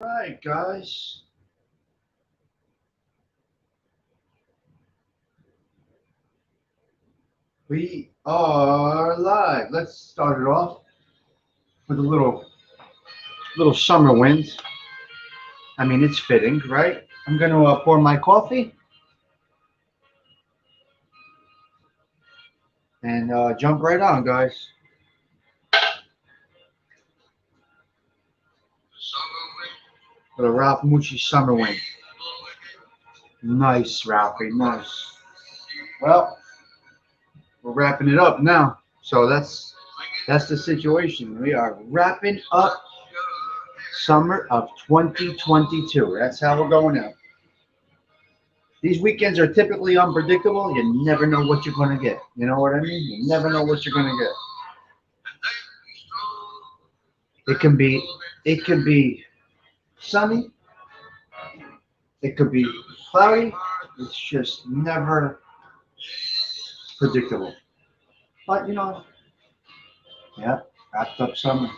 Right, guys. We are live. Let's start it off with a little summer wind. I mean, it's fitting, right? I'm gonna pour my coffee and jump right on, guys. Little Ralph Mucci summer wind. Nice, Ralphie. Nice. Well, we're wrapping it up now. So that's the situation. We are wrapping up summer of 2022. That's how we're going out. These weekends are typically unpredictable. You never know what you're going to get. You know what I mean? You never know what you're going to get. It can be sunny. It could be cloudy. It's just never predictable. But yeah, wrapped up summer.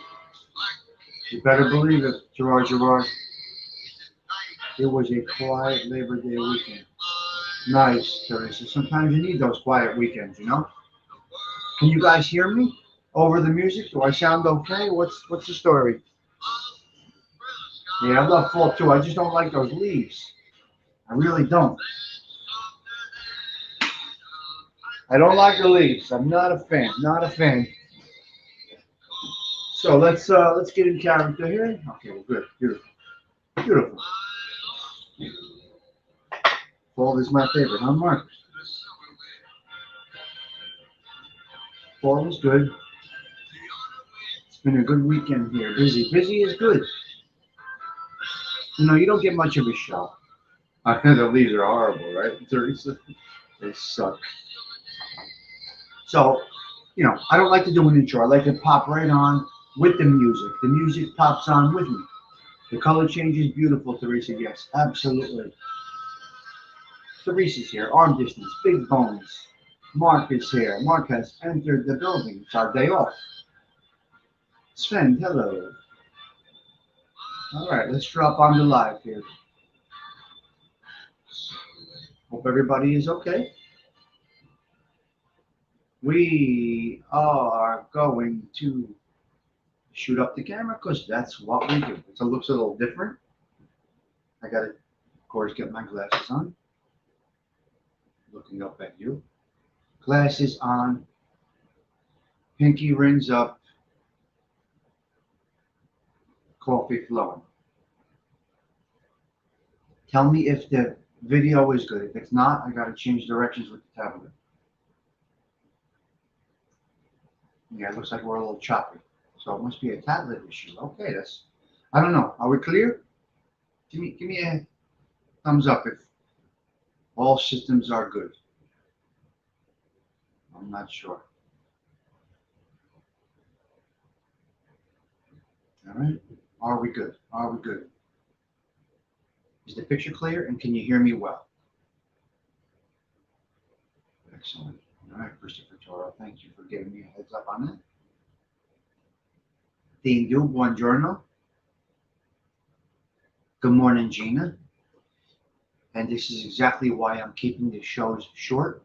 You better believe it, Gerard. It was a quiet Labor Day weekend. Nice, Teresa. Sometimes you need those quiet weekends, you know? Can you guys hear me over the music? Do I sound okay? What's the story? Yeah, I love fall too. I just don't like those leaves. I really don't. I don't like the leaves. I'm not a fan. Not a fan. So let's get in character here. Okay, well, good, beautiful, beautiful. Fall is my favorite, huh, Mark? Fall is good. It's been a good weekend here. Busy is good. You don't get much of a show. I think the leaves are horrible, right, Teresa? They suck. So, I don't like to do an intro. I like to pop right on with the music. The music pops on with me. The color change is beautiful, Teresa. Yes, absolutely. Teresa's here. Arm distance, big bones. Mark is here. Mark has entered the building. It's our day off. Sven, hello. All right, let's drop on the live here. Hope everybody is okay. We are going to shoot up the camera because that's what we do. It looks a little different. I got to, of course, get my glasses on. Looking up at you. Glasses on. Pinky rings up. Coffee flowing. Tell me if the video is good. If it's not, I got to change directions with the tablet. Yeah, it looks like we're a little choppy. So it must be a tablet issue. Okay, I don't know. Are we clear? Give me a thumbs up if all systems are good. I'm not sure. All right. Are we good? Are we good? Is the picture clear and can you hear me well? Excellent. All right, Christopher Toro, thank you for giving me a heads up on that. Dindu, buongiorno. Good morning, Gina. And this is exactly why I'm keeping the shows short.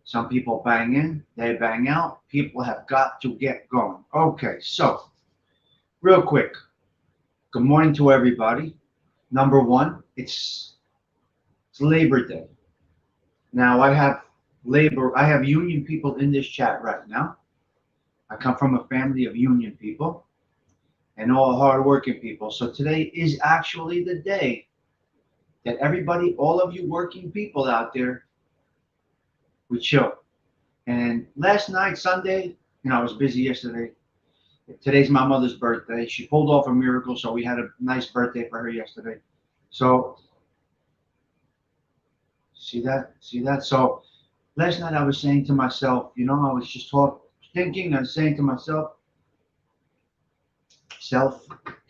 Some people bang in, they bang out. People have got to get going. Okay, so real quick. Good morning to everybody. Number one, it's Labor Day. Now I have union people in this chat right now. I come from a family of union people and all hardworking people. So today is actually the day that everybody, all of you working people out there, we chill. And last night, Sunday, I was busy yesterday. Today's my mother's birthday. She pulled off a miracle, so we had a nice birthday for her yesterday. So, see that? So, last night I was saying to myself, I was just thinking and saying to myself,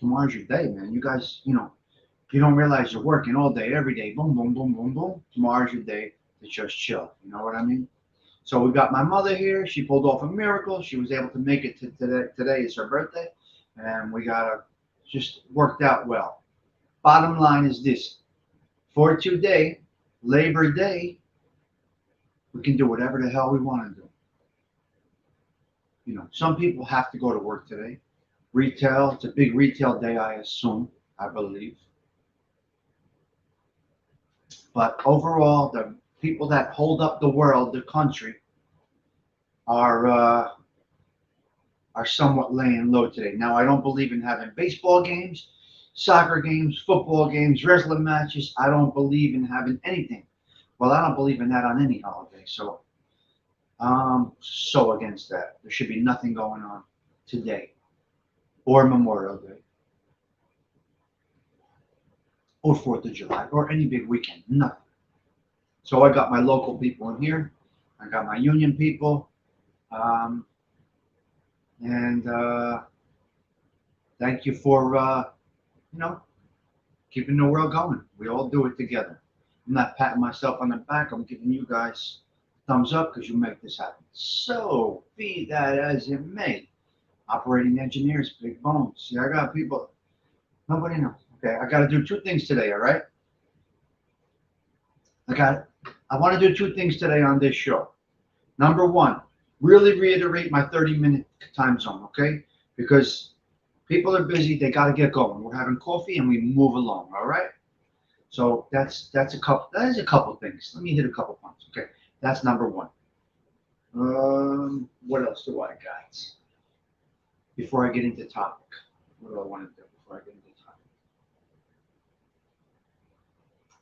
tomorrow's your day, man. You guys, you don't realize you're working all day, every day. Boom, boom, boom, boom, boom. Tomorrow's your day to just chill. You know what I mean? So we got my mother here. She pulled off a miracle. She was able to make it to today. Today is her birthday, and we got just worked out well. bottom line is this. For today, Labor Day, we can do whatever the hell we want to do. You know, some people have to go to work today. Retail, it's a big retail day, I assume, I believe. But overall, the people that hold up the world, the country, are somewhat laying low today. Now, I don't believe in having baseball games, soccer games, football games, wrestling matches. I don't believe in having anything. Well, I don't believe in that on any holiday. So so against that. There should be nothing going on today or Memorial Day or 4th of July or any big weekend. Nothing. So I got my local people in here. I got my union people. And thank you for, you know, keeping the world going. We all do it together. I'm not patting myself on the back. I'm giving you guys thumbs up because you make this happen. So be that as it may. Operating engineers, big bones. See, I got people. Nobody knows. Okay, I got to do two things today. All right. I want to do two things today on this show. Number one, really reiterate my 30-minute time zone. Okay, because people are busy. They got to get going. We're having coffee and we move along. All right. So that's a couple. That is a couple things. Let me hit a couple points. Okay, that's number one. What else do I got? Before I get into topic, what do I want to do before I get into topic?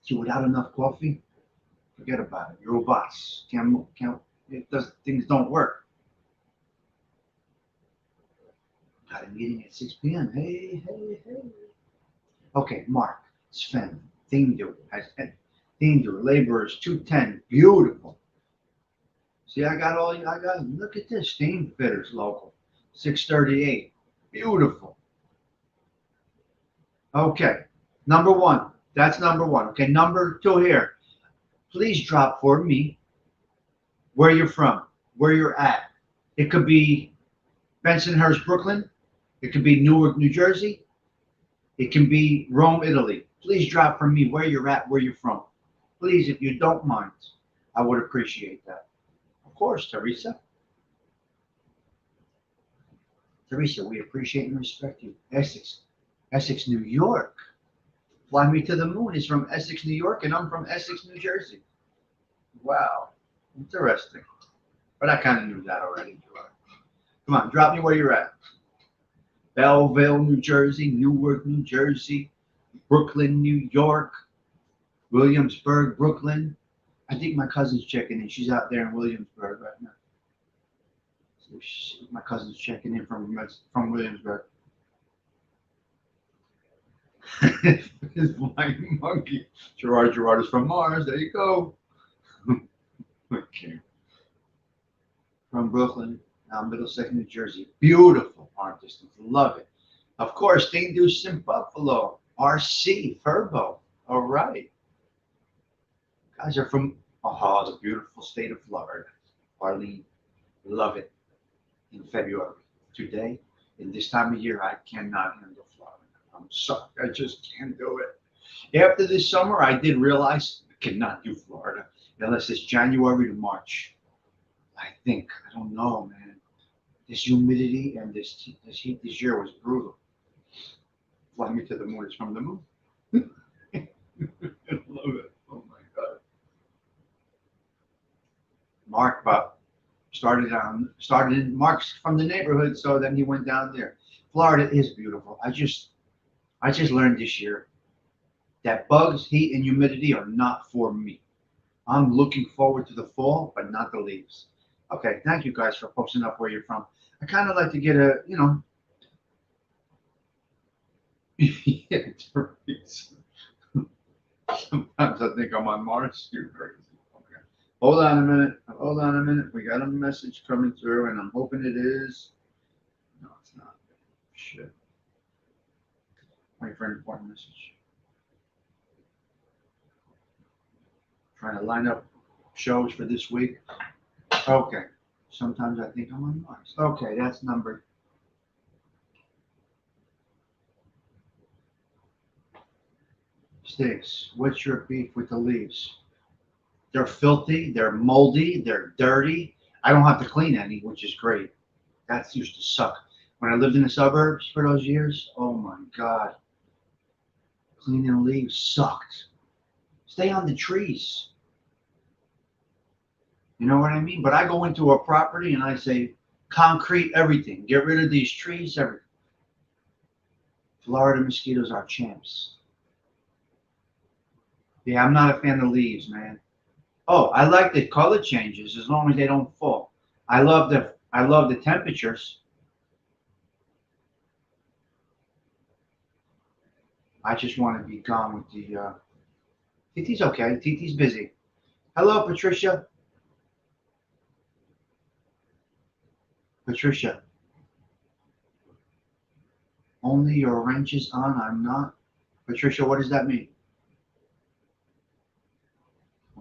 See, without enough coffee, forget about it. You're a boss. Can't. Things don't work. Got a meeting at 6 p.m. Hey. Okay, Mark, Sven, Dindu, Laborers 210, beautiful. See, I got, look at this, Steam Fitters local, 638, beautiful. Okay, number one, that's number one. Okay, number two here, please drop for me where you're from, where you're at. It could be Bensonhurst, Brooklyn. It could be Newark, New Jersey. It can be Rome, Italy. Please drop for me where you're at, where you're from. Please, if you don't mind, I would appreciate that. Of course, Teresa. Teresa, we appreciate and respect you. Essex, New York. Fly Me to the Moon is from Essex, New York, and I'm from Essex, New Jersey. Wow, interesting. But I kind of knew that already. Come on, drop me where you're at. Belleville, New Jersey, Newark, New Jersey, Brooklyn, New York, Williamsburg, Brooklyn. I think my cousin's checking in. She's out there in Williamsburg right now. So my cousin's checking in from Williamsburg. His flying monkey. Gerard is from Mars. There you go. Okay. From Brooklyn. Middlesex, New Jersey. Beautiful artist. Love it. Of course, Dane Deuce in Buffalo. RC, Furbo. All right. Guys are from the beautiful state of Florida. Arlene, love it. In February. Today, in this time of year, I cannot handle Florida. I'm sorry. I just can't do it. After this summer, I did realize I cannot do Florida unless it's January to March. I think. I don't know, man. This humidity and this heat this year was brutal. Fly Me to the Moon is from the moon. I love it. Oh my God. Mark started in Mark's from the neighborhood, so then he went down there. Florida is beautiful. I just learned this year that bugs, heat, and humidity are not for me. I'm looking forward to the fall, but not the leaves. Okay, thank you guys for posting up where you're from. I kind of like to get a, you know. Yeah, sometimes I think I'm on Mars. You're crazy. Okay. Hold on a minute. We got a message coming through, and I'm hoping it is. No, it's not. Shit. Wait for an important message. Trying to line up shows for this week. Okay. Sometimes I think I'm on Mars. Okay, that's number. Stigs, what's your beef with the leaves? They're filthy, they're moldy, they're dirty. I don't have to clean any, which is great. That used to suck. When I lived in the suburbs for those years, oh my God, cleaning leaves sucked. Stay on the trees. You know what I mean? But I go into a property and I say, concrete everything. Get rid of these trees, everything. Florida mosquitoes are champs. Yeah, I'm not a fan of leaves, man. Oh, I like the color changes as long as they don't fall. I love the temperatures. I just want to be gone with the TT's okay. TT's busy. Hello, Patricia. Patricia, only your wrench is on. I'm not. Patricia, what does that mean?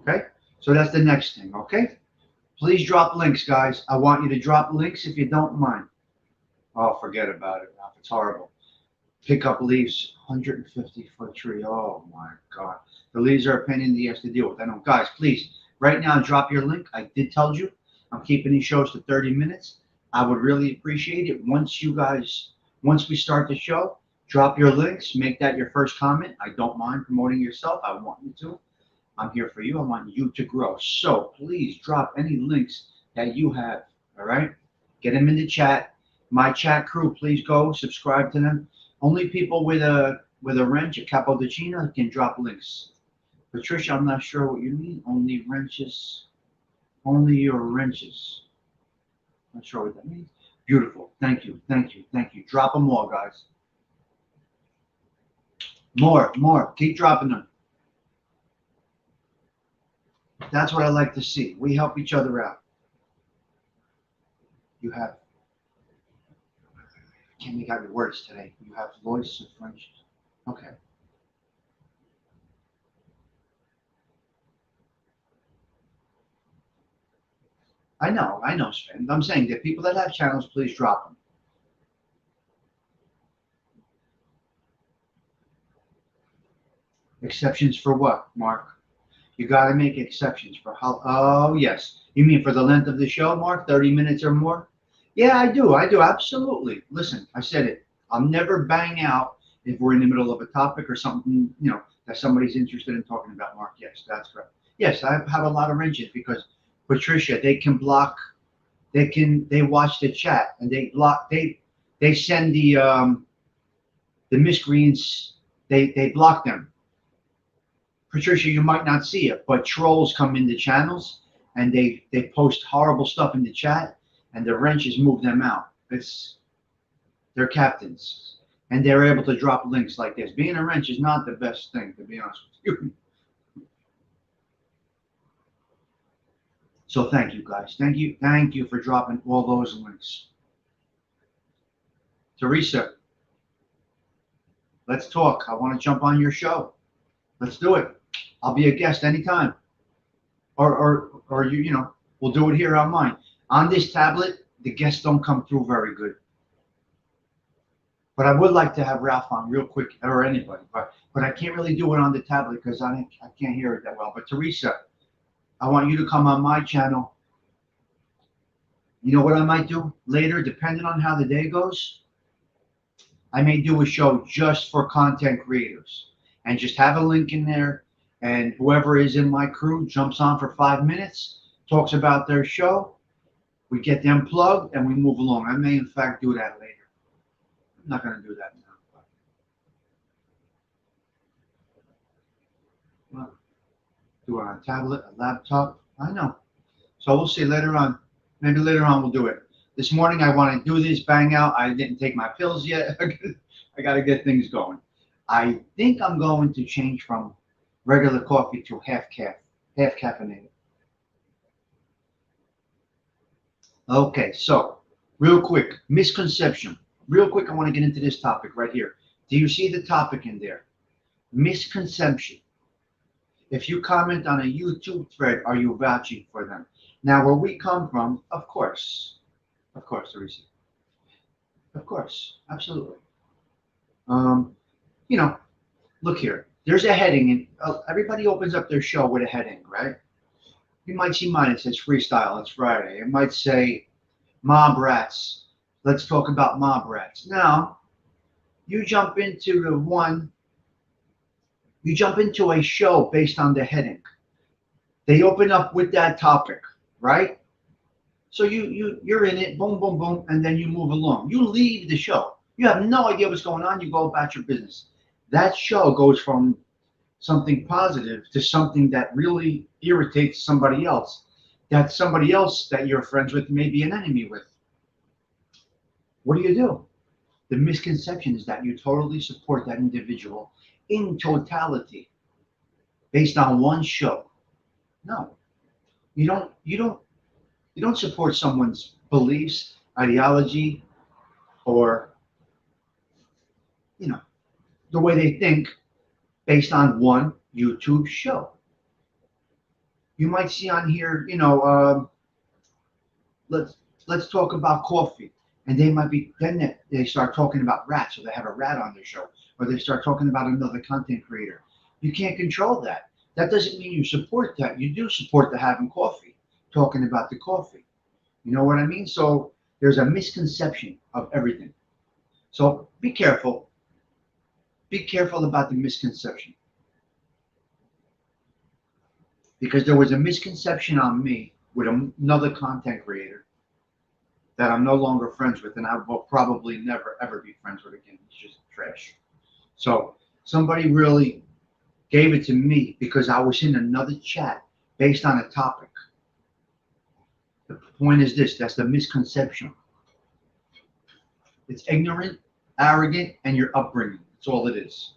Okay, so that's the next thing. Okay, please drop links, guys. I want you to drop links if you don't mind. Oh, forget about it, Ralph. It's horrible. Pick up leaves, 150-foot tree. Oh my God, the leaves are a pain in the ass to deal with. I know, guys. Please, right now, drop your link. I did tell you, I'm keeping these shows to 30 minutes. I would really appreciate it once we start the show, drop your links, make that your first comment. I don't mind promoting yourself. I want you to. I'm here for you. I want you to grow. So please drop any links that you have. All right? Get them in the chat. My chat crew, please go subscribe to them. Only people with a wrench, a cappuccino, can drop links. Patricia, I'm not sure what you mean. Only wrenches. Only your wrenches. Not sure what that means. Beautiful. Thank you. Thank you. Thank you. Drop them more, guys. More. More. Keep dropping them. That's what I like to see. We help each other out. You have, I can't make out your words today. You have voice of French. Okay. I know, Sven. I'm saying that people that have channels, please drop them. Exceptions for what, Mark? You got to make exceptions for how. Oh, yes. You mean for the length of the show, Mark? 30 minutes or more? Yeah, I do. I do. Absolutely. Listen, I said it. I'll never bang out if we're in the middle of a topic or something, that somebody's interested in talking about, Mark. Yes, that's correct. Yes, I have a lot of wrenches because, Patricia, they can block. They watch the chat and they block. They send the miscreants. They block them. Patricia, you might not see it, but trolls come into channels and they post horrible stuff in the chat, and the wrenches move them out. They're captains, and they're able to drop links like this. Being a wrench is not the best thing, to be honest with you. So thank you, guys. Thank you for dropping all those links. Teresa, let's talk. I want to jump on your show. Let's do it. I'll be a guest anytime. Or we'll do it here on mine. On this tablet, the guests don't come through very good. But I would like to have Ralph on real quick, or anybody. But I can't really do it on the tablet because I can't hear it that well. But Teresa, I want you to come on my channel. You know what I might do later, depending on how the day goes? I may do a show just for content creators and just have a link in there, and whoever is in my crew jumps on for 5 minutes, talks about their show, we get them plugged, and we move along. I may, in fact, do that later. I'm not going to do that now. Well, do it on a tablet, a laptop. I know. So we'll see later on. Maybe later on we'll do it. This morning I want to do this, bang out. I didn't take my pills yet. I got to get things going. I think I'm going to change from regular coffee to half caffeinated. Okay, so real quick, misconception. Real quick, I want to get into this topic right here. Do you see the topic in there? Misconception. If you comment on a YouTube thread, are you vouching for them? Now, where we come from, of course, Teresa. Of course, absolutely. You know, Look here. There's a heading, and everybody opens up their show with a heading, right? You might see mine. It says freestyle. It's Friday. It might say mob rats. Let's talk about mob rats. Now, you jump into the one. You jump into a show based on the heading. They open up with that topic, right? So you're in it, boom, boom, boom, and then you move along. You leave the show. You have no idea what's going on. You go about your business. That show goes from something positive to something that really irritates somebody else. That somebody else that you're friends with may be an enemy with. What do? The misconception is that you totally support that individual in totality based on one show. No, you don't. You don't support someone's beliefs, ideology, or you know the way they think based on one YouTube show. You might see on here, let's let's talk about coffee, and they might be then they start talking about rats, or they have a rat on their show, or they start talking about another content creator. You can't control that. That doesn't mean you support that. You do support the having coffee, talking about the coffee. You know what I mean? So there's a misconception of everything. So be careful. Be careful about the misconception. Because there was a misconception on me with another content creator that I'm no longer friends with, and I will probably never ever be friends with again. It's just trash. So somebody really gave it to me because I was in another chat based on a topic. The point is this: that's the misconception. It's ignorant, arrogant, and your upbringing. That's all it is.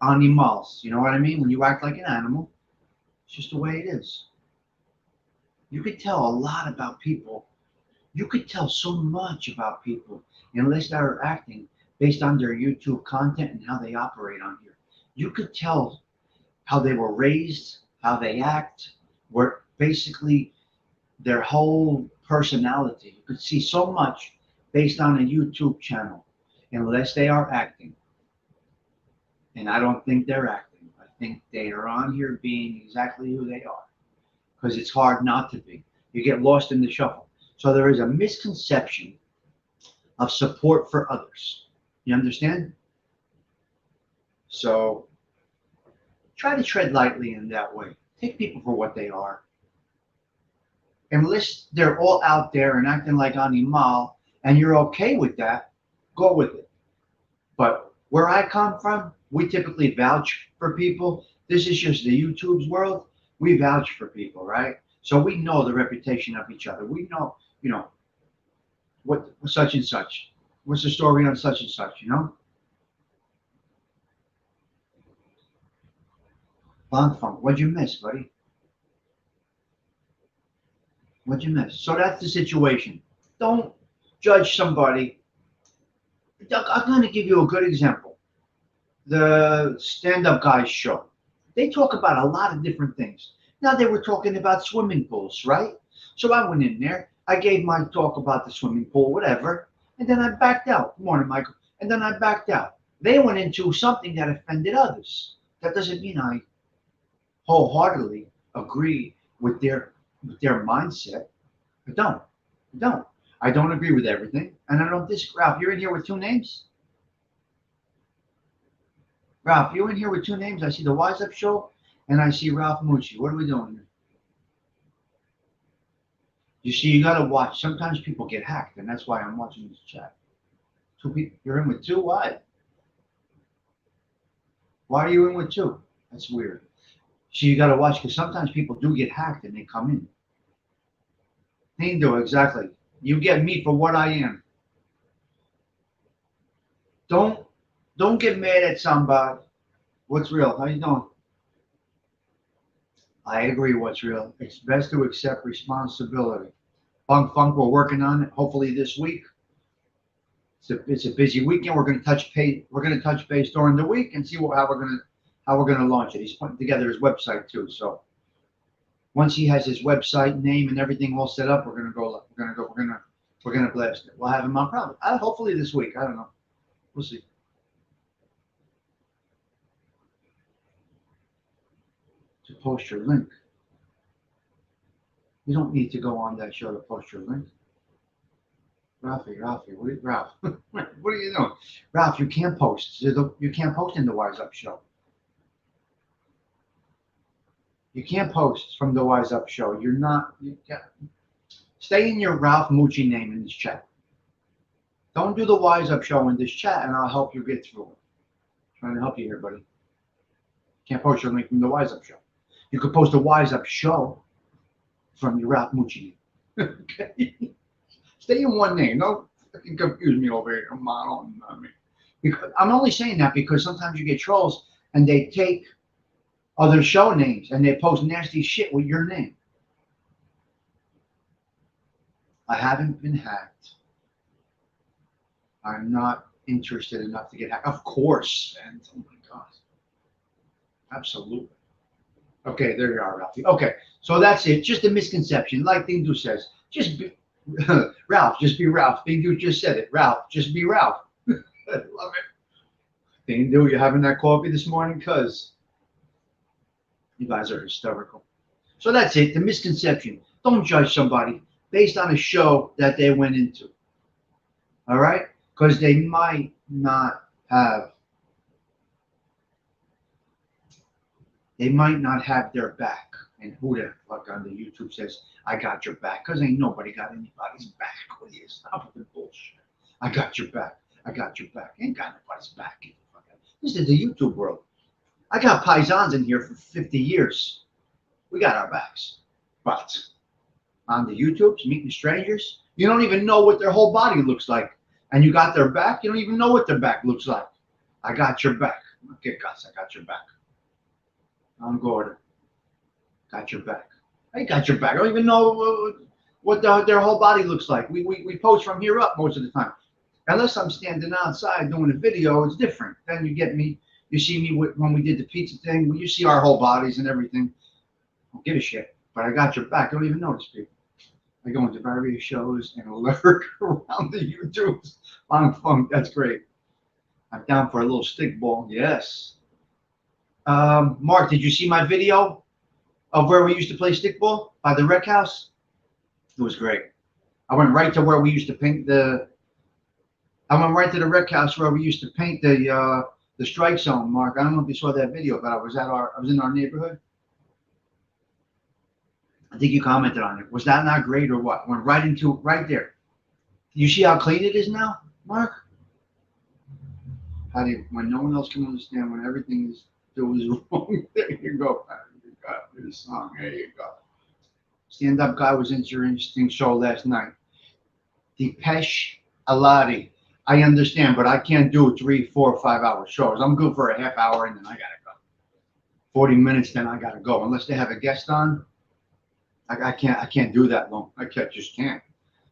Animals. You know what I mean? When you act like an animal, it's just the way it is. You could tell a lot about people. You could tell so much about people unless they're acting based on their YouTube content and how they operate on here. You could tell how they were raised, how they act, where basically their whole personality. You could see so much based on a YouTube channel unless they are acting. And I don't think they're acting. I think they are on here being exactly who they are because it's hard not to be. You get lost in the shuffle. So there is a misconception of support for others. You understand? So try to tread lightly in that way. Take people for what they are. Unless they're all out there and acting like animal and you're okay with that, go with it. But where I come from, we typically vouch for people. This is just the YouTube's world. We vouch for people, right? So we know the reputation of each other. We know, what such and such. What's the story on such and such, Long funk. What'd you miss, buddy? What'd you miss? So that's the situation. Don't judge somebody. I'm going to give you a good example. The stand-up guys show. They talk about a lot of different things. Now they were talking about swimming pools, right? So I went in there. I gave my talk about the swimming pool, whatever, and then I backed out. Morning, Michael. And then I backed out. They went into something that offended others. That doesn't mean I wholeheartedly agree with their mindset. I don't. I don't. I don't agree with everything, and I don't disagree. Ralph, you're in here with two names? Ralph, you in here with two names? I see the Wise Up Show, and I see Ralph Mucci. What are we doing here? You see, you got to watch. Sometimes people get hacked, and that's why I'm watching this chat. Two people. You're in with two? Why? Why are you in with two? That's weird. So you got to watch because sometimes people do get hacked and they come in. They do exactly. You get me for what I am. Don't don't get mad at somebody. What's real? How you doing? I agree. What's real? It's best to accept responsibility. Funk, we're working on it. Hopefully this week. It's a busy weekend. We're going to touch base. We're going to touch base during the week and see how we're going to launch it. He's putting together his website too. So once he has his website name and everything all set up, we're going to go. We're going to blast it. We'll have him on probably. Hopefully this week. I don't know. We'll see. to post your link. You don't need to go on that show to post your link. Ralphie, Ralph, what are you doing? Ralph, you can't post. You can't post in the Wise Up show. You can't post from the Wise Up show. You're not. Stay in your Ralph Mucci name in this chat. Don't do the Wise Up show in this chat, and I'll help you get through it. I'm trying to help you here, buddy. Can't post your link from the Wise Up show. You could post a Wise Up show from your Ralph Mucci name. Okay? Stay in one name. Don't fucking confuse me over here. I'm only saying that because sometimes you get trolls and they take other show names and they post nasty shit with your name. I haven't been hacked. I'm not interested enough to get hacked. Of course. And oh my God. Absolutely. Okay, there you are, Ralphie. Okay, so that's it. Just a misconception. Like Dindu says, just be Ralph, just be Ralph. Dindu just said it. Ralph, just be Ralph. I love it. Dindu, you having that coffee this morning? Because you guys are hysterical. So that's it. The misconception. Don't judge somebody based on a show that they went into. All right? Because they might not have their back. And who the fuck on the YouTube says, I got your back? Because ain't nobody got anybody's back. Will you stop with the bullshit? I got your back. I got your back. Ain't got nobody's back. This is the YouTube world. I got paisans in here for 50 years. We got our backs. But on the YouTubes, meeting strangers, you don't even know what their whole body looks like. And you got their back, you don't even know what their back looks like. I got your back. Okay, guys, I got your back. I'm Gordon. Got your back. I got your back. I don't even know what their whole body looks like. We post from here up most of the time. Unless I'm standing outside doing a video, it's different. Then you get me. You see me when we did the pizza thing. You see our whole bodies and everything. I don't give a shit. But I got your back. I don't even notice people. I go into various shows and lurk around the YouTubes. Long funk. That's great. I'm down for a little stick ball. Yes. Mark, did you see my video of where we used to play stickball by the rec house? It was great. I went right to where we used to paint I went right to the rec house where we used to paint the strike zone, Mark. I don't know if you saw that video, but I was in our neighborhood. I think you commented on it. Was that not great or what? Went right there. You see how clean it is now, Mark? When no one else can understand, when everything is wrong, there you go. You got this song. There you go. Stand Up Guy was an interesting show last night. Depeche Alati. I understand, but I can't do 3, 4, 5 hour shows. I'm good for a half hour and then I gotta go. 40 minutes, then I gotta go. Unless they have a guest on, I can't do that long. Just can't.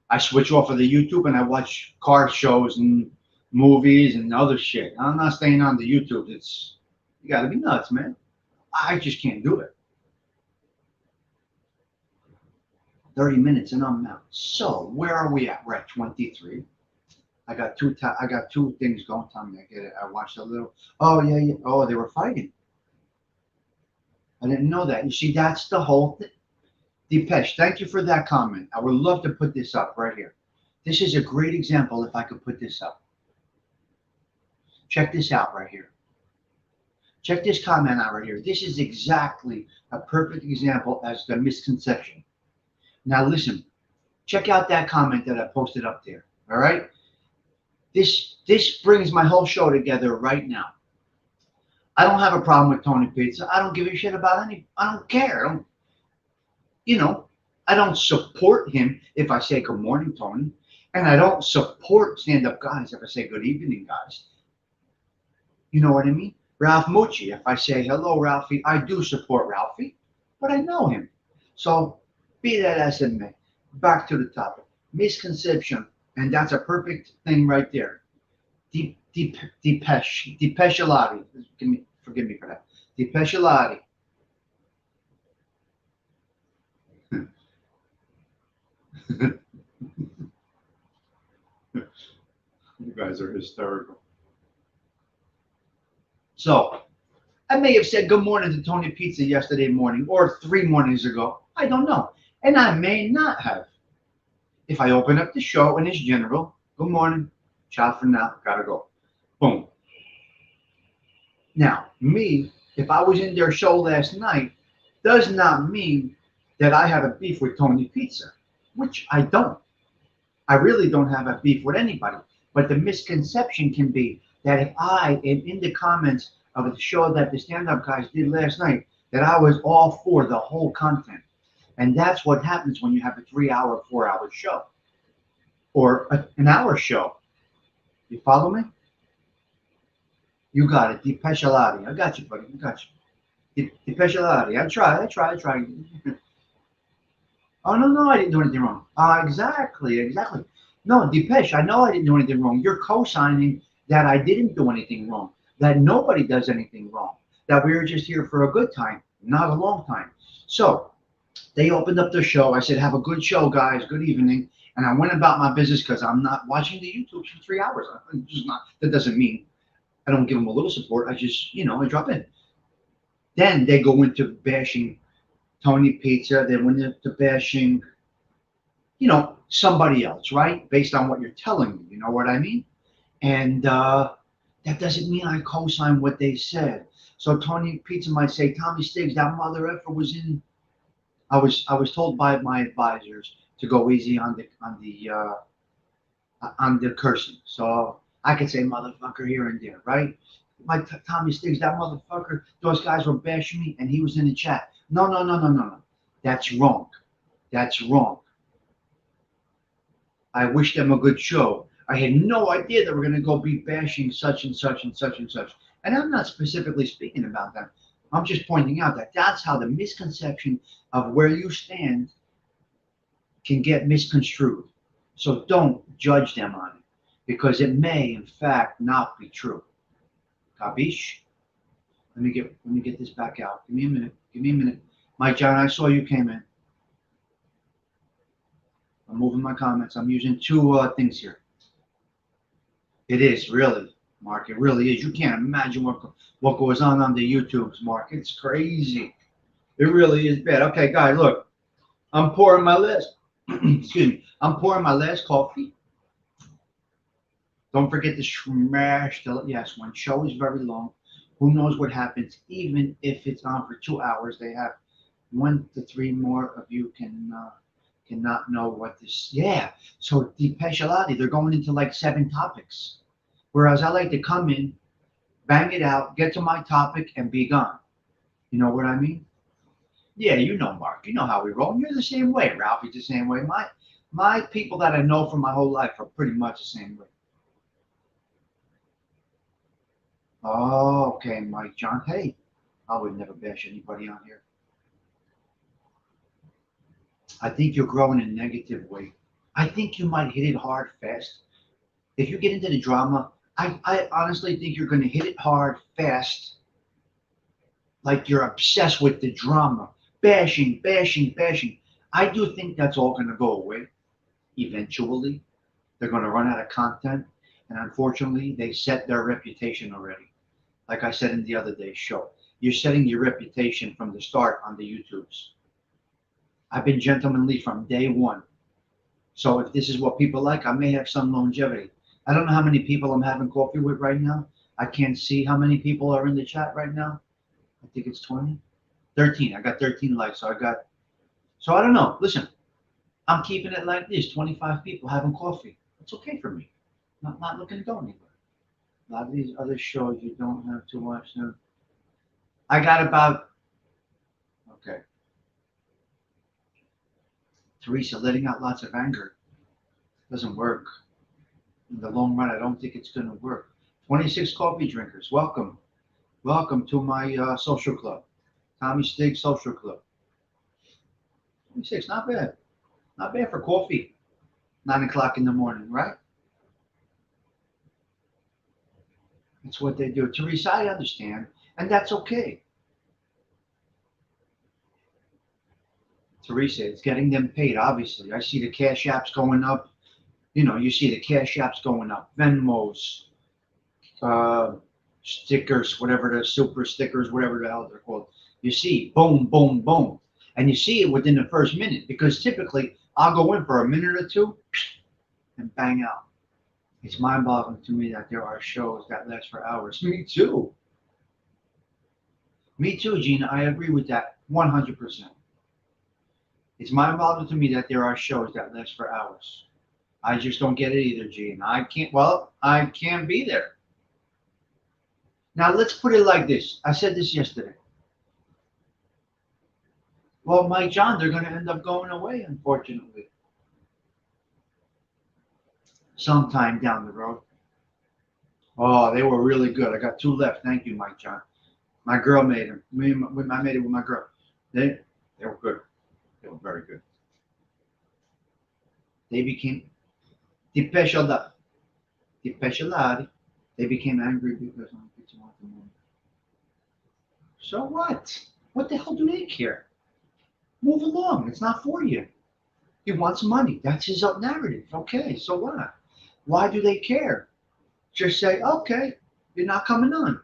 I switch off of the YouTube and I watch car shows and movies and other shit. I'm not staying on the YouTube. You gotta be nuts, man. I just can't do it. 30 minutes and I'm out. So where are we at? We're at 23. I got two things going. Tell me I get it. I watched a little. Oh yeah. Oh, they were fighting. I didn't know that. You see, that's the whole thing. Depeche, thank you for that comment. I would love to put this up right here. This is a great example if I could put this up. Check this out right here. Check this comment out right here. This is exactly a perfect example as the misconception. Now listen, check out that comment that I posted up there. All right? This brings my whole show together right now. I don't have a problem with Tony Pizza. I don't give a shit about I don't care. I don't support him if I say good morning, Tony. And I don't support stand-up guys if I say good evening, guys. You know what I mean? Ralph Mucci, if I say hello, Ralphie, I do support Ralphie, but I know him. So be that as it may, back to the topic. Misconception, and that's a perfect thing right there. Depeche Alati. Forgive me for that. Depeche Alati. You guys are hysterical. So, I may have said good morning to Tony Pizza yesterday morning or 3 mornings ago. I don't know. And I may not have. If I open up the show and it's general, good morning, ciao for now, gotta go. Boom. Now, me, if I was in their show last night, does not mean that I have a beef with Tony Pizza, which I don't. I really don't have a beef with anybody. But the misconception can be that if I am in the comments of the show that the stand-up guys did last night, that I was all for the whole content. And that's what happens when you have a 3 hour, 4 hour show or an hour show. You follow me? You got it. Dipeshalati. I got you, buddy. I got you. Dipeshalati. I try. Oh, no, I didn't do anything wrong. Exactly. No, Dipesh, I know I didn't do anything wrong. You're co-signing that I didn't do anything wrong, that nobody does anything wrong, that we were just here for a good time, not a long time. So they opened up the show. I said, have a good show, guys. Good evening. And I went about my business because I'm not watching the YouTube for 3 hours. I'm just not. That doesn't mean I don't give them a little support. I just, I drop in. Then they go into bashing Tony Pizza. They went into bashing, somebody else, right? Based on what you're telling me. You know what I mean? And that doesn't mean I co-sign what they said. So Tony Pizza might say, Tommy Stigs, that mother effer was in. I was told by my advisors to go easy on the cursing. So I could say motherfucker here and there, right? Tommy Stigs, that motherfucker, those guys were bashing me and he was in the chat. No. That's wrong. That's wrong. I wish them a good show. I had no idea they were going to go be bashing such and such and such and such. And I'm not specifically speaking about them. I'm just pointing out that that's how the misconception of where you stand can get misconstrued. So don't judge them on it because it may, in fact, not be true. Kabish? Let me get this back out. Give me a minute. Mike John, I saw you came in. I'm moving my comments. I'm using two things here. It is really, Mark. It really is. You can't imagine what goes on the YouTubes, Mark. It's crazy. It really is bad. Okay, guys, look. I'm pouring my last. Excuse me. I'm pouring my last coffee. Don't forget to smash the yes. When show is very long, who knows what happens? Even if it's on for 2 hours, they have 1 to 3 more of you cannot know what this. Yeah. So Dipeshalati, they're going into like 7 topics, whereas I like to come in, bang it out, get to my topic, and be gone. You know what I mean? Yeah, Mark. You know how we roll. You're the same way. Ralphie's the same way. My people that I know for my whole life are pretty much the same way. Oh, okay, Mike John. Hey, I would never bash anybody on here. I think you're growing in a negative way. I think you might hit it hard fast. If you get into the drama, I honestly think you're going to hit it hard fast. Like you're obsessed with the drama. Bashing. I do think that's all going to go away. Eventually, they're going to run out of content. And unfortunately, they set their reputation already. Like I said in the other day's show, you're setting your reputation from the start on the YouTubes. I've been gentlemanly from day one. So if this is what people like, I may have some longevity. I don't know how many people I'm having coffee with right now. I can't see how many people are in the chat right now. I think it's 20. 13. I got 13 likes. So I don't know. Listen, I'm keeping it like this. 25 people having coffee. It's okay for me. Not looking to go anywhere. A lot of these other shows you don't have to watch them. I got about, okay. Teresa, letting out lots of anger doesn't work. In the long run, I don't think it's going to work. 26 coffee drinkers, welcome. Welcome to my social club. Tommy Stig Social Club. 26, not bad. Not bad for coffee. 9 o'clock in the morning, right? That's what they do. Teresa, I understand, and that's okay. Teresa, it's getting them paid, obviously. I see the cash apps going up. You see the cash apps going up. Venmos, stickers, whatever the super stickers, whatever the hell they're called. You see, boom, boom, boom. And you see it within the first minute, because typically I'll go in for a minute or two and bang out. It's mind-boggling to me that there are shows that last for hours. Me too. Me too, Gina. I agree with that 100%. It's mind-boggling to me that there are shows that last for hours. I just don't get it either, Gina. I can't be there. Now, let's put it like this. I said this yesterday. Well, Mike John, they're going to end up going away, unfortunately, sometime down the road. Oh, they were really good. I got 2 left. Thank you, Mike John. My girl made them. I made it with my girl. They were good. They were very good. They became depesciolati. They became angry because I'm pitching off the moon. So what? What the hell do they care? Move along. It's not for you. He wants money. That's his narrative. Okay, so what? Why do they care? Just say, okay, you're not coming on.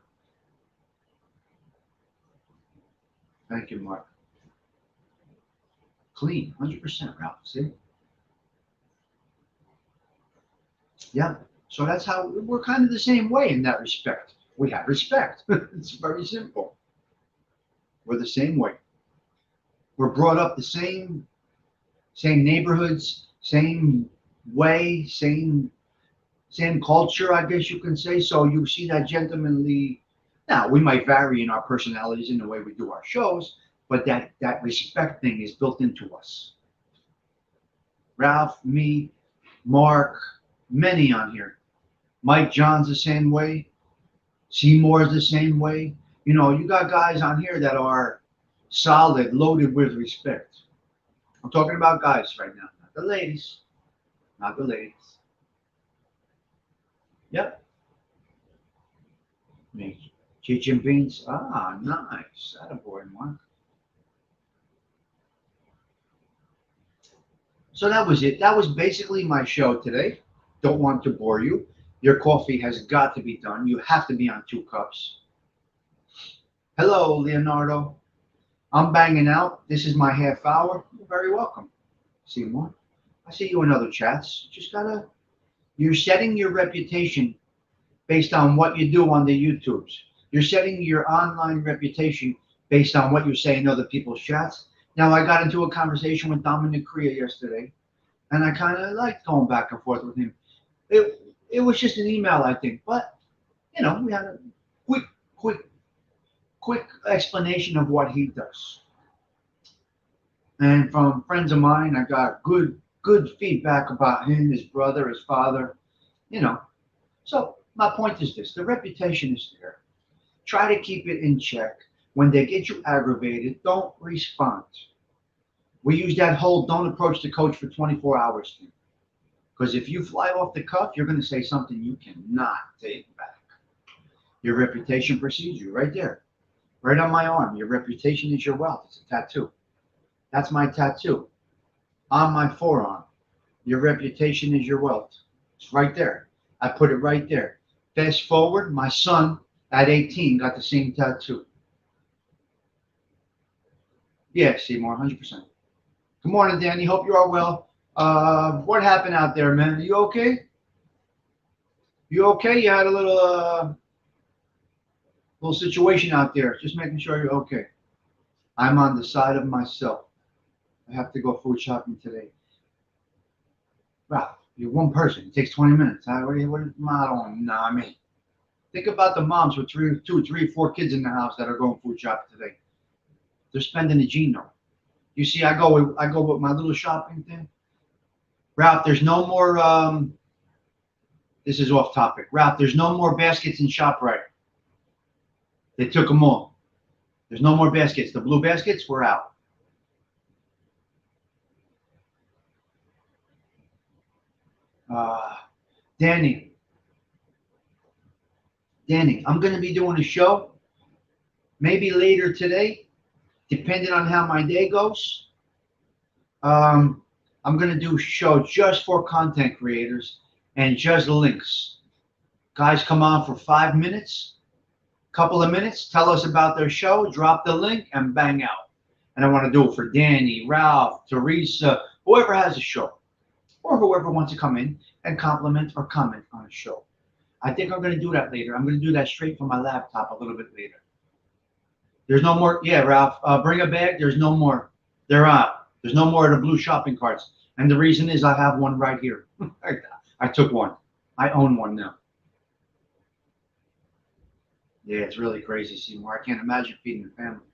Thank you, Mark. Clean, 100%, Ralph. See? Yeah. So that's how we're kind of the same way in that respect. We have respect. It's very simple. We're the same way. We're brought up the same neighborhoods, same way, same culture, I guess you can say. So you see that gentlemanly. Now we might vary in our personalities in the way we do our shows, but that respect thing is built into us. Ralph, me, Mark, many on here. Mike John's the same way. Seymour's the same way. You know, you got guys on here that are solid, loaded with respect. I'm talking about guys right now, not the ladies. Not the ladies. Yep. Me. Cheech and beans. Ah, nice. Attaboy, Mark. So that was it. That was basically my show today. Don't want to bore you. Your coffee has got to be done. You have to be on 2 cups. Hello, Leonardo. I'm banging out. This is my half hour. You're very welcome. Seymour. I see you in other chats. You're setting your reputation based on what you do on the YouTubes. You're setting your online reputation based on what you say in other people's chats. Now, I got into a conversation with Dominic Crea yesterday, and I kind of liked going back and forth with him. It was just an email, I think, but you know, we had a quick explanation of what he does. And from friends of mine, I got good feedback about him, his brother, his father, you know. So my point is this: the reputation is there. Try to keep it in check. When they get you aggravated, don't respond. We use that whole "don't approach the coach for 24 hours" thing. Because if you fly off the cuff, you're going to say something you cannot take back. Your reputation precedes you right there. Right on my arm. Your reputation is your wealth. It's a tattoo. That's my tattoo. On my forearm. Your reputation is your wealth. It's right there. I put it right there. Fast forward, my son at 18 got the same tattoo. Yeah, Seymour, 100%. Good morning, Danny. Hope you are well. What happened out there, man? Are you okay? You okay? You had a little situation out there. Just making sure you're okay. I'm on the side of myself. I have to go food shopping today. Wow, you're one person. It takes 20 minutes. I don't know. I mean, think about the moms with 2, 3, 4 kids in the house that are going food shopping today. They're spending a Gino. You see, I go with my little shopping thing. Ralph, there's no more. This is off topic. Ralph, there's no more baskets in ShopRite. They took them all. There's no more baskets. The blue baskets were out. Danny, I'm going to be doing a show maybe later today, depending on how my day goes. I'm going to do a show just for content creators and just links. Guys come on for 5 minutes. Couple of minutes, tell us about their show, drop the link, and bang out. And I want to do it for Danny, Ralph, Teresa, whoever has a show, or whoever wants to come in and compliment or comment on a show. I think I'm going to do that later. I'm going to do that straight from my laptop a little bit later. There's no more. Yeah, Ralph, bring a bag. There's no more. They're out. There's no more of the blue shopping carts. And the reason is I have one right here. I took one. I own one now. Yeah, it's really crazy, Seymour. I can't imagine feeding the family.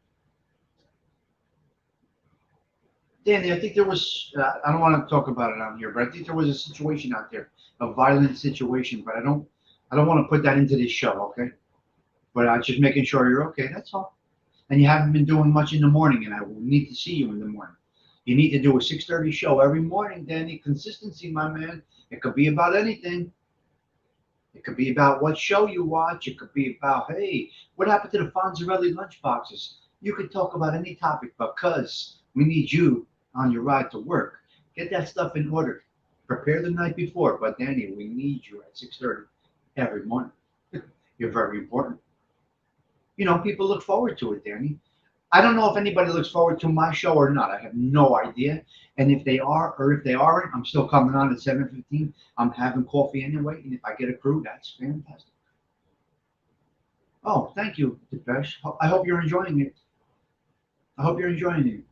Danny, I think there was, I don't want to talk about it on here, but I think there was a situation out there, a violent situation, but I don't want to put that into this show, okay? But I'm just making sure you're okay, that's all. And you haven't been doing much in the morning, and I will need to see you in the morning. You need to do a 6:30 show every morning, Danny. Consistency, my man. It could be about anything. It could be about what show you watch. It could be about, hey, what happened to the Fonzarelli lunchboxes? You could talk about any topic because we need you on your ride to work. Get that stuff in order. Prepare the night before. But Danny, we need you at 6:30 every morning. You're very important. You know, people look forward to it, Danny. I don't know if anybody looks forward to my show or not. I have no idea. And if they are or if they aren't, I'm still coming on at 7:15. I'm having coffee anyway. And if I get a crew, that's fantastic. Oh, thank you, Depeche. I hope you're enjoying it. I hope you're enjoying it.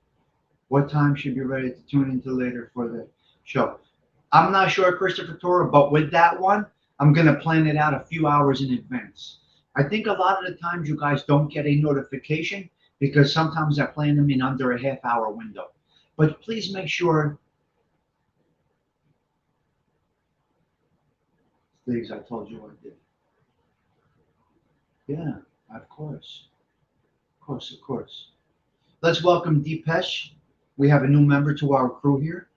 What time should be ready to tune into later for the show? I'm not sure, Christopher Torre, but with that one, I'm going to plan it out a few hours in advance. I think a lot of the times you guys don't get a notification because sometimes I plan them in under a half-hour window. But please make sure, things I told you I did. Yeah, of course. Of course, of course. Let's welcome Deepesh. We have a new member to our crew here.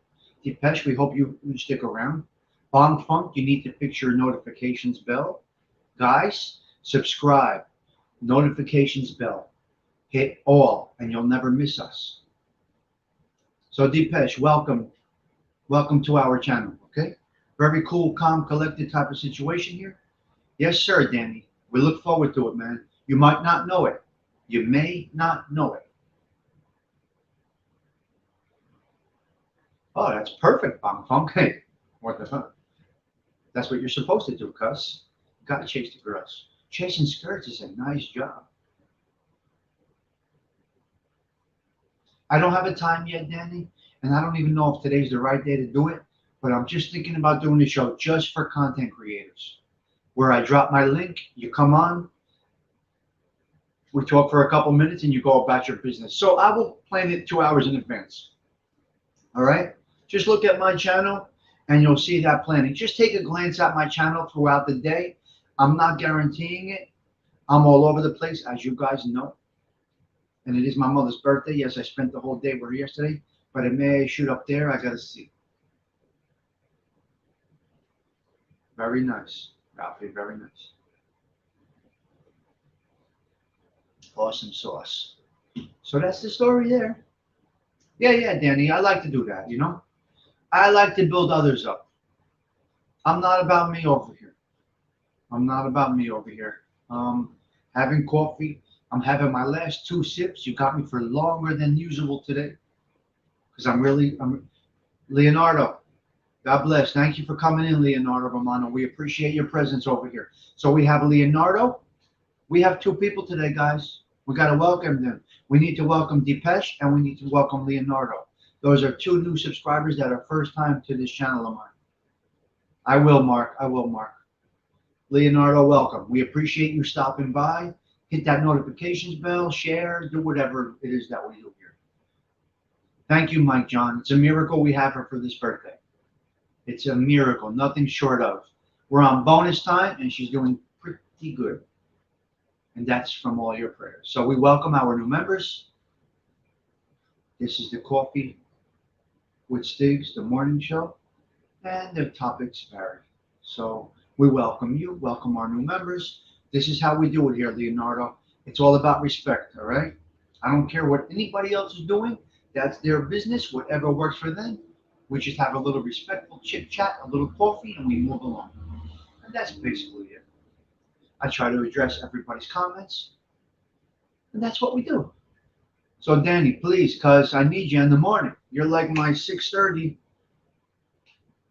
Deepesh, we hope you stick around. Bong Funk, you need to fix your notifications bell. Guys, subscribe. Notifications bell. Hit all, and you'll never miss us. So Deepesh, welcome. Welcome to our channel, okay? Very cool, calm, collected type of situation here. Yes, sir, Danny. We look forward to it, man. You might not know it. You may not know it. Oh, that's perfect, Bong Funk. Hey, what the fuck? That's what you're supposed to do, cuz. Gotta chase the girls. Chasing skirts is a nice job. I don't have a time yet, Danny, and I don't even know if today's the right day to do it, but I'm just thinking about doing the show just for content creators, where I drop my link, you come on, we talk for a couple minutes, and you go about your business. So I will plan it 2 hours in advance. All right? Just look at my channel, and you'll see that planning. Just take a glance at my channel throughout the day. I'm not guaranteeing it. I'm all over the place, as you guys know. And it is my mother's birthday. Yes, I spent the whole day with her yesterday, but it may shoot up there. I got to see. Very nice, Ralphie, very nice. Awesome sauce. So that's the story there. Yeah, yeah, Danny, I like to do that, you know? I like to build others up. I'm not about me over here. I'm not about me over here. Having coffee. I'm having my last 2 sips. You got me for longer than usual today. Because I'm Leonardo. God bless. Thank you for coming in, Leonardo Romano. We appreciate your presence over here. So we have Leonardo. We have 2 people today, guys. We got to welcome them. We need to welcome Deepesh and we need to welcome Leonardo. Those are 2 new subscribers that are first time to this channel of mine. I will, Mark. I will, Mark. Leonardo, welcome. We appreciate you stopping by. Hit that notifications bell, share, do whatever it is that we do here. Thank you, Mike John. It's a miracle we have her for this birthday. It's a miracle, nothing short of. We're on bonus time, and she's doing pretty good. And that's from all your prayers. So we welcome our new members. This is the Coffee with Stigs, the morning show, and the topics vary. So we welcome you, welcome our new members. This is how we do it here, Leonardo. It's all about respect, all right? I don't care what anybody else is doing. That's their business, whatever works for them. We just have a little respectful chit chat, a little coffee, and we move along. And that's basically it. I try to address everybody's comments. And that's what we do. So Danny, please, because I need you in the morning. You're like my 6:30.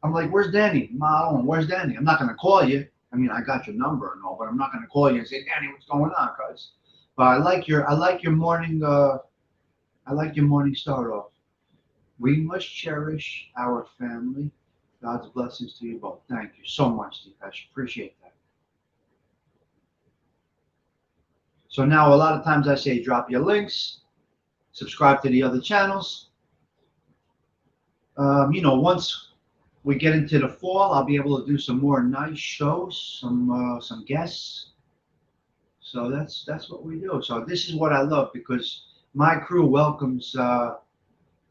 I'm like, where's Danny? Mom, where's Danny? I'm not going to call you. I mean, I got your number and all, but I'm not going to call you and say, Danny, what's going on, cuz? But I like your morning start off. We must cherish our family. God's blessings to you both. Thank you so much, Deepesh. Appreciate that. So now a lot of times I say drop your links, subscribe to the other channels. Once we get into the fall, I'll be able to do some more nice shows, some guests. So that's what we do. So this is what I love, because my crew welcomes.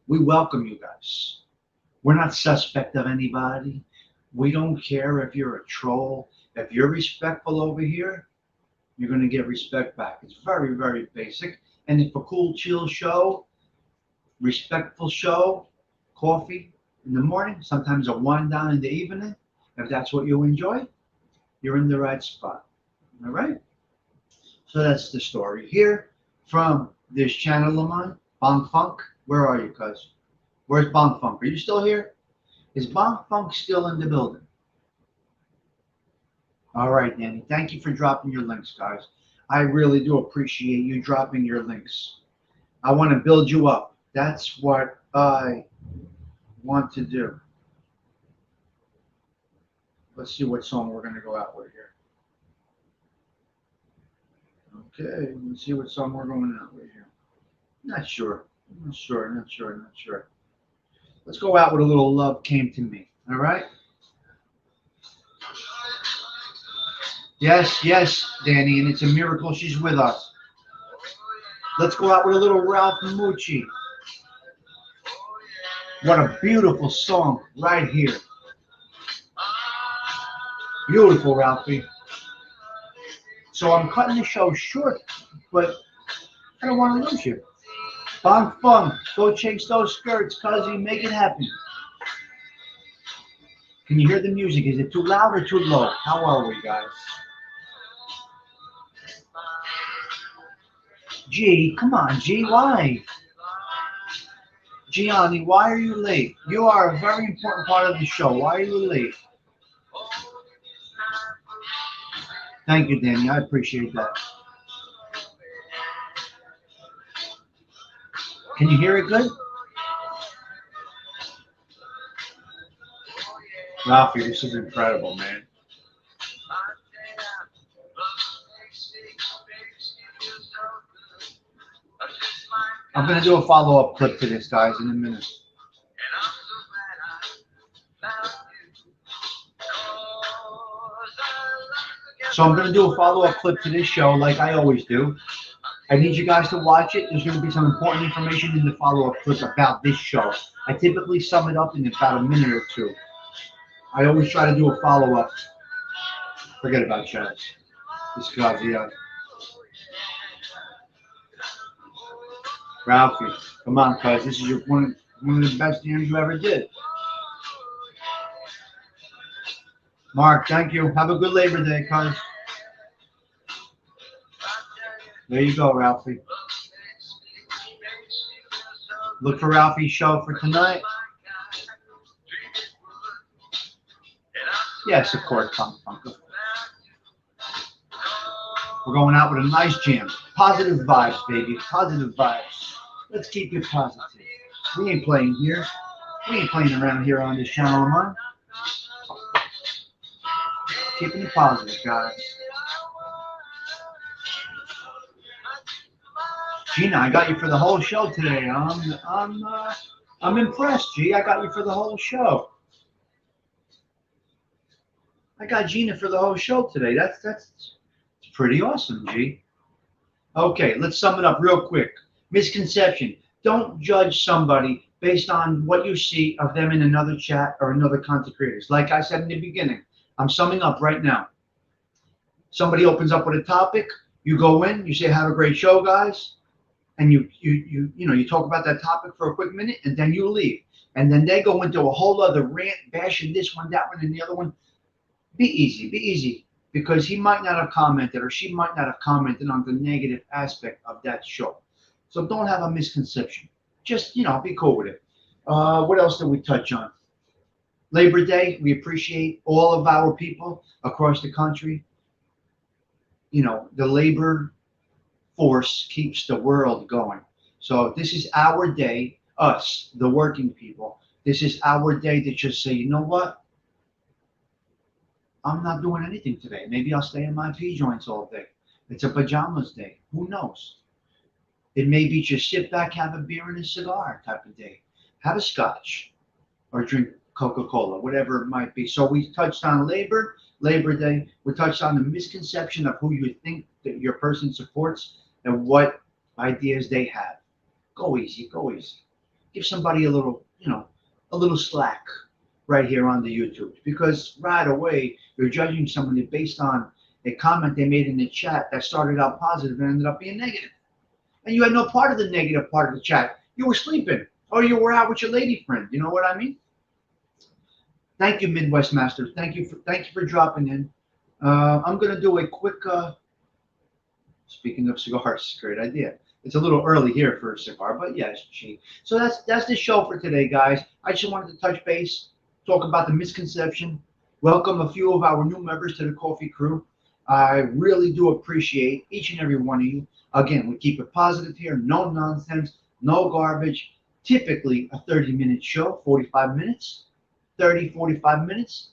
We welcome you guys. We're not suspect of anybody. We don't care if you're a troll. If you're respectful over here, you're going to get respect back. It's very, very basic. And if a cool, chill show, respectful show, coffee in the morning, sometimes a wine down in the evening, if that's what you enjoy, you're in the right spot. All right? So that's the story here from this channel of mine, Bong Funk. Where are you, cuz? Where's Bong Funk? Are you still here? Is Bong Funk still in the building? All right, Danny. Thank you for dropping your links, guys. I really do appreciate you dropping your links. I want to build you up. That's what I want to do. Let's see what song we're going to go out with here. Okay, let's see what song we're going out with here. Not sure. Not sure. Let's go out with a little Love Came to Me. All right? Yes, Danny, and it's a miracle she's with us. Let's go out with a little Ralph Mucci. What a beautiful song right here. Beautiful, Ralphie. So I'm cutting the show short, but I don't want to lose you. Bong Funk, go chase those skirts, cuzzy, make it happen. Can you hear the music? Is it too loud or too low? How are we, guys? G, come on, G, why? Gianni, why are you late? You are a very important part of the show. Why are you late? Thank you, Danny. I appreciate that. Can you hear it good? Ralphie, this is incredible, man. I'm going to do a follow-up clip to this, guys, in a minute. So I'm going to do a follow-up clip to this show like I always do. I need you guys to watch it. There's going to be some important information in the follow-up clip about this show. I typically sum it up in about a minute or two. I always try to do a follow-up. Forget about shows. This guy's the Ralphie, come on, cuz. This is one of the best DMs you ever did. Mark, thank you. Have a good Labor Day, cuz. There you go, Ralphie. Look for Ralphie's show for tonight. Yes, of course, Punk. We're going out with a nice jam. Positive vibes, baby. Positive vibes. Let's keep it positive. We ain't playing here. We ain't playing around here on this channel of mine. Keeping it positive, guys. Gina, I got you for the whole show today. I'm impressed, G. I got you for the whole show. I got Gina for the whole show today. That's pretty awesome, G. Okay, let's sum it up real quick. Misconception. Don't judge somebody based on what you see of them in another chat or another content creators. Like I said in the beginning, I'm summing up right now. Somebody opens up with a topic, you go in, you say, have a great show, guys. And you talk about that topic for a quick minute, and then you leave. And then they go into a whole other rant, bashing this one, that one, and the other one. Be easy, because he might not have commented or she might not have commented on the negative aspect of that show. So don't have a misconception. Just, be cool with it. What else did we touch on? Labor Day, we appreciate all of our people across the country. The labor force keeps the world going. So this is our day, us, the working people. This is our day to just say, you know what? I'm not doing anything today. Maybe I'll stay in my pea joints all day. It's a pajamas day. Who knows? It may be just sit back, have a beer and a cigar type of day. Have a scotch or drink Coca-Cola, whatever it might be. So we touched on Labor Day. We touched on the misconception of who you think that your person supports and what ideas they have. Go easy, go easy. Give somebody a little slack right here on the YouTube, because right away you're judging somebody based on a comment they made in the chat that started out positive and ended up being negative. And you had no part of the negative part of the chat. You were sleeping or you were out with your lady friend. You know what I mean? Thank you, Midwest Master. Thank you for dropping in. I'm gonna do a quick. Speaking of cigars, great idea. It's a little early here for a cigar, but yes, cheap. So that's the show for today, guys. I just wanted to touch base, talk about the misconception, welcome a few of our new members to the Kawfeee crew. I really do appreciate each and every one of you. Again, we keep it positive here, no nonsense, no garbage. Typically a 30-minute show, 45 minutes, 30, 45 minutes.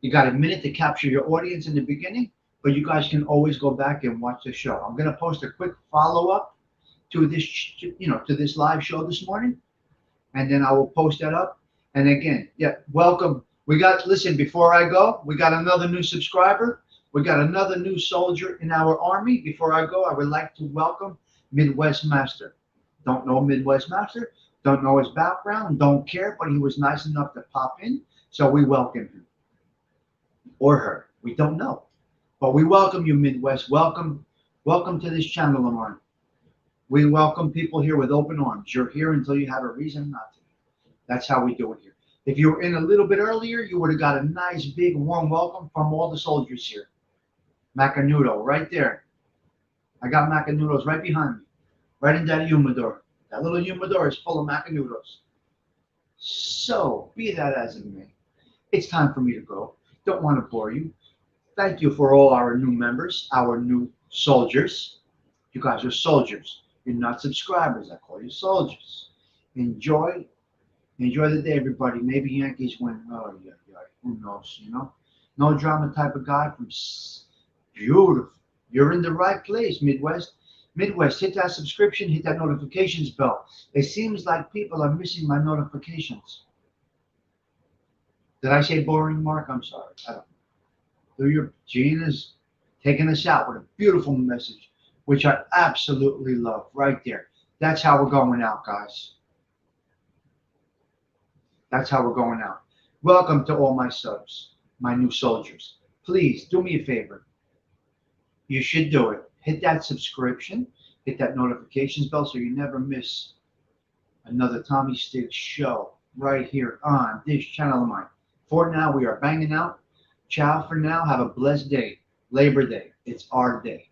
You got a minute to capture your audience in the beginning, but you guys can always go back and watch the show. I'm going to post a quick follow-up to this, to this live show this morning, and then I will post that up. And again, yeah, welcome. Listen, before I go, we got another new subscriber. We got another new soldier in our army. Before I go, I would like to welcome Midwest Master. Don't know Midwest Master, don't know his background, don't care, but he was nice enough to pop in, so we welcome him. Or her, we don't know. But we welcome you, Midwest. Welcome to this channel of mine. We welcome people here with open arms. You're here until you have a reason not to. That's how we do it here. If you were in a little bit earlier, you would have got a nice, big, warm welcome from all the soldiers here. Macanudo, right there. I got Macanudos right behind me, right in that humidor. That little humidor is full of Macanudos. So, be that as it may, it's time for me to go. Don't want to bore you. Thank you for all our new members, our new soldiers. You guys are soldiers. You're not subscribers. I call you soldiers. Enjoy the day, everybody. Maybe Yankees win. Oh, yeah. Who knows, No drama type of guy from beautiful. You're in the right place, Midwest. Midwest, hit that subscription, hit that notifications bell. It seems like people are missing my notifications. Did I say boring, Mark? I'm sorry. I don't know. Gina's taking us out with a beautiful message, which I absolutely love right there. That's how we're going out, guys. That's how we're going out. Welcome to all my subs, my new soldiers. Please do me a favor. You should do it. Hit that subscription, hit that notifications bell so you never miss another Tommy Stigs show right here on this channel of mine. For now, we are banging out. Ciao for now. Have a blessed day. Labor Day. It's our day.